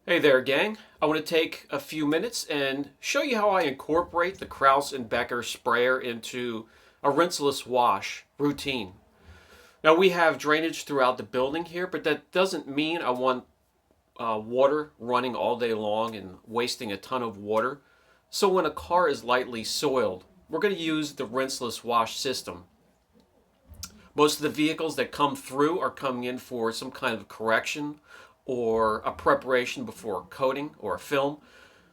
Hey there, gang. I want to take a few minutes and show you how I incorporate the Krause and Becker sprayer into a rinseless wash routine. Now, we have drainage throughout the building here, but that doesn't mean I want water running all day long and wasting a ton of water. So, when a car is lightly soiled, we're going to use the rinseless wash system. Most of the vehicles that come through are coming in for some kind of correction or a preparation before coating or a film.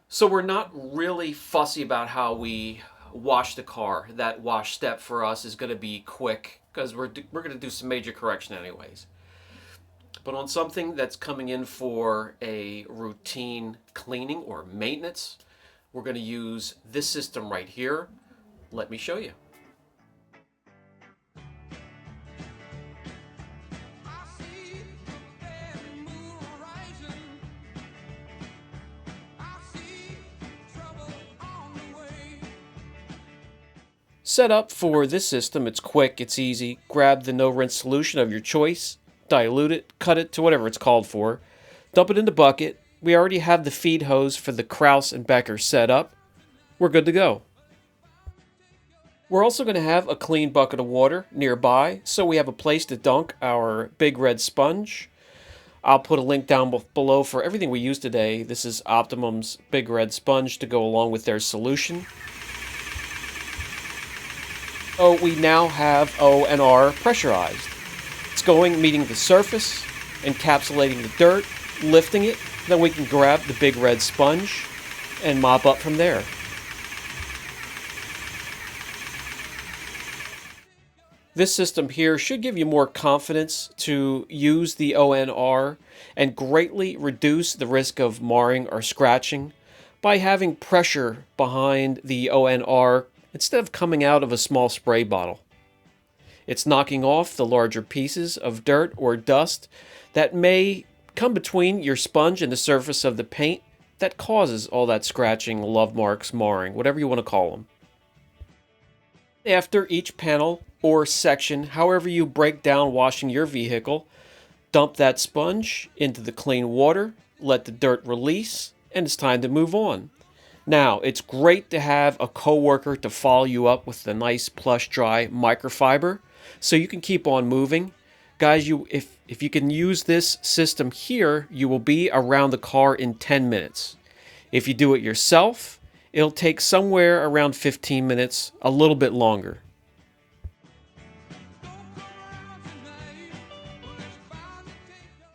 So we're not really fussy about how we wash the car. That wash step for us is going to be quick because we're going to do some major correction anyways. But on something that's coming in for a routine cleaning or maintenance, we're going to use this system right here. Let me show you. Set up for this system, it's quick, it's easy. Grab the no rinse solution of your choice, dilute it, cut it to whatever it's called for, dump it in the bucket. We already have the feed hose for the Krause and Becker set up. We're good to go. We're also going to have a clean bucket of water nearby, so we have a place to dunk our big red sponge. I'll put a link down below for everything we use today. This is Optimum's big red sponge to go along with their solution. So we now have O and R pressurized. It's going, meeting the surface, encapsulating the dirt, lifting it. Then we can grab the big red sponge and mop up from there. This system here should give you more confidence to use the ONR and greatly reduce the risk of marring or scratching by having pressure behind the ONR instead of coming out of a small spray bottle. It's knocking off the larger pieces of dirt or dust that may come between your sponge and the surface of the paint that causes all that scratching, love marks, marring, whatever you want to call them. After each panel or section, however you break down washing your vehicle, dump that sponge into the clean water, let the dirt release, and it's time to move on. Now, it's great to have a coworker to follow you up with the nice plush dry microfiber so you can keep on moving. Guys, if you can use this system here, you will be around the car in 10 minutes. If you do it yourself, it'll take somewhere around 15 minutes, a little bit longer.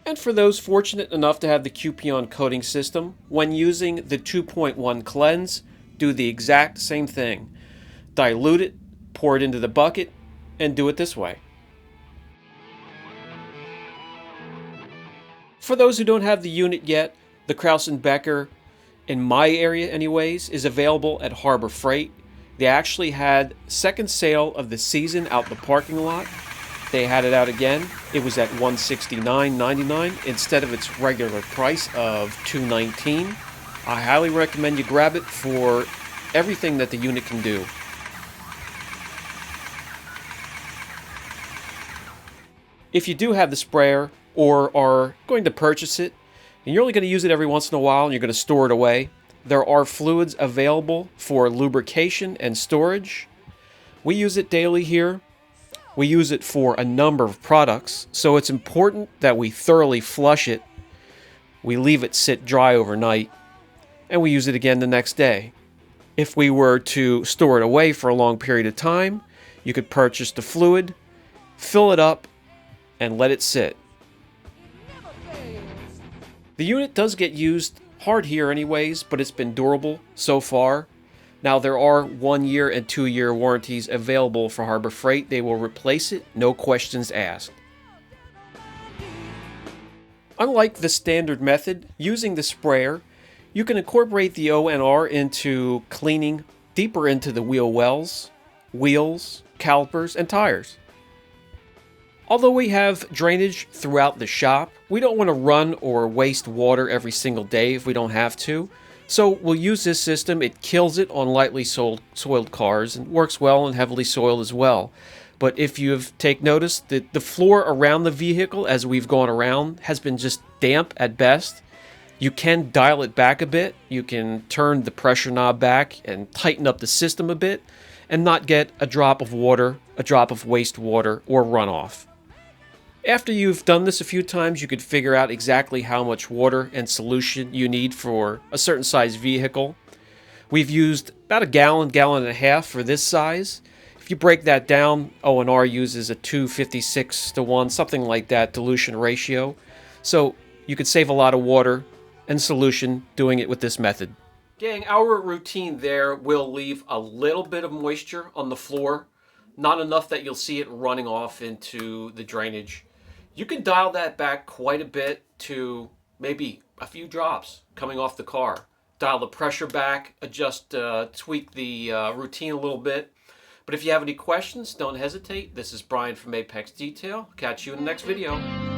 And for those fortunate enough to have the Cupion coating system, when using the 2.1 cleanse, do the exact same thing. Dilute it, pour it into the bucket, and do it this way. For those who don't have the unit yet, the Krause and Becker, in my area anyways, is available at Harbor Freight. They actually had second sale of the season out in the parking lot. They had it out again. It was at $169.99 instead of its regular price of $219. I highly recommend you grab it for everything that the unit can do. If you do have the sprayer or are going to purchase it, and you're only going to use it every once in a while and you're going to store it away, there are fluids available for lubrication and storage. We use it daily here. We use it for a number of products, so it's important that we thoroughly flush it. We leave it sit dry overnight, and we use it again the next day. If we were to store it away for a long period of time, you could purchase the fluid, fill it up, and let it sit. The unit does get used hard here anyways, but it's been durable so far. Now, there are 1 year and 2 year warranties available for Harbor Freight. They will replace it, no questions asked. Unlike the standard method, using the sprayer, you can incorporate the ONR into cleaning deeper into the wheel wells, wheels, calipers, and tires. Although we have drainage throughout the shop, we don't want to run or waste water every single day if we don't have to. So we'll use this system. It kills it on lightly soiled cars and works well on heavily soiled as well. But if you've take notice that the floor around the vehicle as we've gone around has been just damp at best, You can dial it back a bit. You can turn the pressure knob back and tighten up the system a bit and not get a drop of water, a drop of wastewater, or runoff. After you've done this a few times, you could figure out exactly how much water and solution you need for a certain size vehicle. We've used about a gallon, gallon and a half for this size. If you break that down, O&R uses a 2:56:1, something like that, dilution ratio. So you could save a lot of water and solution doing it with this method. Gang, our routine there will leave a little bit of moisture on the floor, not enough that you'll see it running off into the drainage. You can dial that back quite a bit to maybe a few drops coming off the car. Dial the pressure back, adjust, tweak the routine a little bit. But if you have any questions, don't hesitate. This is Brian from Apex Detail. Catch you in the next video.